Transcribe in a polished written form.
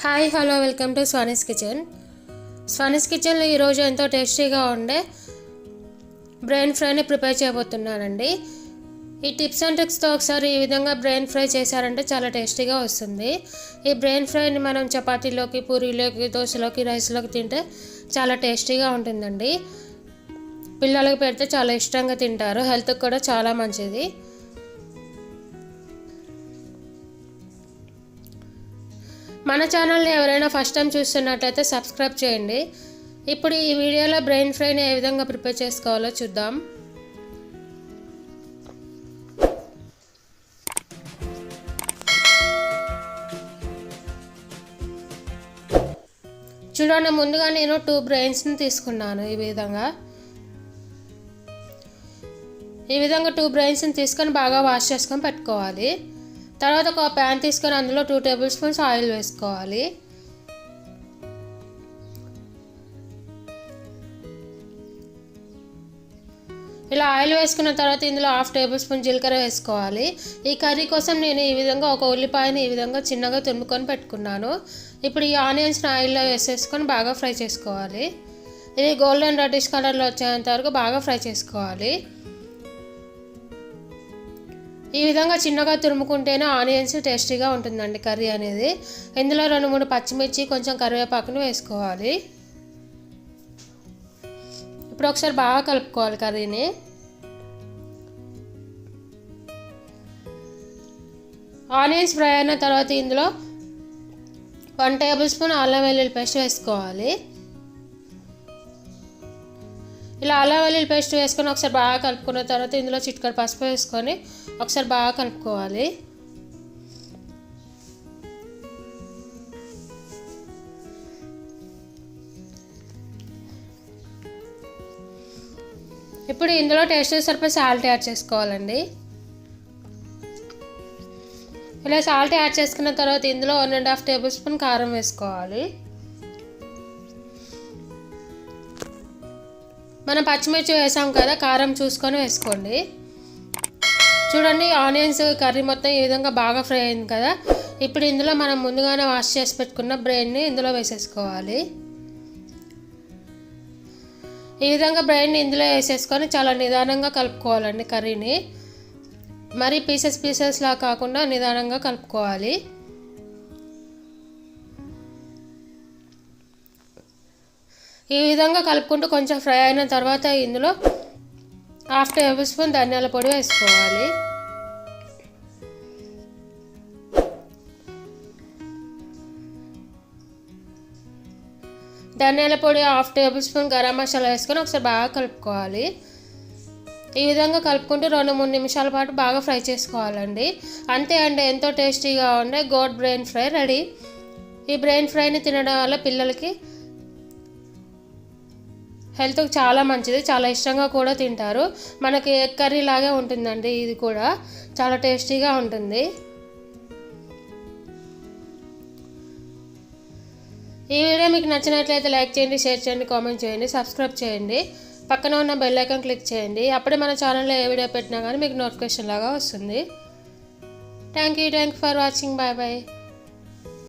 Hi hello welcome to Swani's kitchen. Swani's కిచెన్లో ఈరోజు ఎంతో టేస్టీగా ఉండే బ్రెయిన్ ఫ్రైని ప్రిపేర్ చేయబోతున్నానండి. ఈ టిప్స్ అండ్ ట్రిక్స్తో ఒకసారి ఈ విధంగా బ్రెయిన్ ఫ్రై చేశారంటే చాలా టేస్టీగా వస్తుంది. ఈ బ్రెయిన్ ఫ్రైని మనం చపాతీలోకి, పూరీలోకి, దోశలోకి, రైస్లోకి తింటే చాలా టేస్టీగా ఉంటుందండి. పిల్లలకు పెడితే చాలా ఇష్టంగా తింటారు. హెల్త్కి కూడా చాలా మంచిది. మన ఛానల్ని ఎవరైనా ఫస్ట్ టైం చూస్తున్నట్లయితే సబ్స్క్రైబ్ చేయండి. ఇప్పుడు ఈ వీడియోలో బ్రెయిన్ ఫ్రైని ఏ విధంగా ప్రిపేర్ చేసుకోవాలో చూద్దాం. చూడండి, ముందుగా నేను 2 బ్రెయిన్స్ని తీసుకున్నాను. ఈ విధంగా 2 బ్రెయిన్స్ని తీసుకొని బాగా వాష్ చేసుకొని పెట్టుకోవాలి. తర్వాత ఒక ప్యాన్ తీసుకొని అందులో 2 టేబుల్ స్పూన్స్ ఆయిల్ వేసుకోవాలి. ఇలా ఆయిల్ వేసుకున్న తర్వాత ఇందులో 1/2 టేబుల్ స్పూన్ జీలకర్ర వేసుకోవాలి. ఈ కర్రీ కోసం నేను ఈ విధంగా ఒక ఉల్లిపాయని ఈ విధంగా చిన్నగా తురుముకొని పెట్టుకున్నాను. ఇప్పుడు ఈ ఆనియన్స్ని ఆయిల్లో వేసేసుకొని బాగా ఫ్రై చేసుకోవాలి. ఇది గోల్డెన్ రెడ్డిష్ కలర్లో వచ్చేంత వరకు బాగా ఫ్రై చేసుకోవాలి. ఈ విధంగా చిన్నగా తురుముకుంటేనే ఆనియన్స్ టేస్టీగా ఉంటుందండి కర్రీ అనేది. ఇందులో 2-3 పచ్చిమిర్చి, కొంచెం కరివేపాకును వేసుకోవాలి. ఇప్పుడు ఒకసారి బాగా కలుపుకోవాలి కర్రీని. ఆనియన్స్ ఫ్రై అయిన తర్వాత ఇందులో 1 టేబుల్ స్పూన్ అల్లం వెల్లుల్లి పేస్ట్ వేసుకోవాలి. ఇలా అల్లం వెల్లుల్లి పేస్ట్ వేసుకొని ఒకసారి బాగా కలుపుకున్న తర్వాత ఇందులో చిటికెడు పసుపు వేసుకొని ఒకసారి బాగా కలుపుకోవాలి. ఇప్పుడు ఇందులో టేస్ట్ సరిపోయి సాల్ట్ యాడ్ చేసుకోవాలండి. ఇలా సాల్ట్ యాడ్ చేసుకున్న తర్వాత ఇందులో 1.5 టేబుల్ స్పూన్ కారం వేసుకోవాలి. మనం పచ్చిమిర్చి వేసాం కదా, కారం చూసుకొని వేసుకోండి. చూడండి, ఆనియన్స్ కర్రీ మొత్తం ఈ విధంగా బాగా ఫ్రై అయింది కదా. ఇప్పుడు ఇందులో మనం ముందుగానే వాష్ చేసి పెట్టుకున్న బ్రెయిన్ని ఇందులో వేసేసుకోవాలి. ఈ విధంగా బ్రెయిన్ని ఇందులో వేసేసుకొని చాలా నిదానంగా కలుపుకోవాలండి కర్రీని. మరి పీసెస్లా కాకుండా నిదానంగా కలుపుకోవాలి. ఈ విధంగా కలుపుకుంటూ కొంచెం ఫ్రై అయిన తర్వాత ఇందులో 1/2 టేబుల్ స్పూన్ ధనియాల పొడి వేసుకోవాలి. ధనియాల పొడి 1/2 టేబుల్ స్పూన్ గరం మసాలా వేసుకొని ఒకసారి బాగా కలుపుకోవాలి. ఈ విధంగా కలుపుకుంటూ 2-3 నిమిషాల పాటు బాగా ఫ్రై చేసుకోవాలండి. అంతే అండి, ఎంతో టేస్టీగా ఉండే గోడ్ బ్రెయిన్ ఫ్రై రెడీ. ఈ బ్రెయిన్ ఫ్రైని తినడం వల్ల పిల్లలకి హెల్త్కి చాలా మంచిది, చాలా ఇష్టంగా కూడా తింటారు. మనకి ఎగ్ కర్రీ లాగే ఉంటుందండి. ఇది కూడా చాలా టేస్టీగా ఉంటుంది. ఈ వీడియో మీకు నచ్చినట్లయితే లైక్ చేయండి, షేర్ చేయండి, కామెంట్ చేయండి, సబ్స్క్రైబ్ చేయండి. పక్కన ఉన్న బెల్ ఐకాన్ క్లిక్ చేయండి. అప్పుడే మన ఛానల్లో ఏ వీడియో పెట్టినా కానీ మీకు నోటిఫికేషన్ లాగా వస్తుంది. Thank you for watching. Bye bye.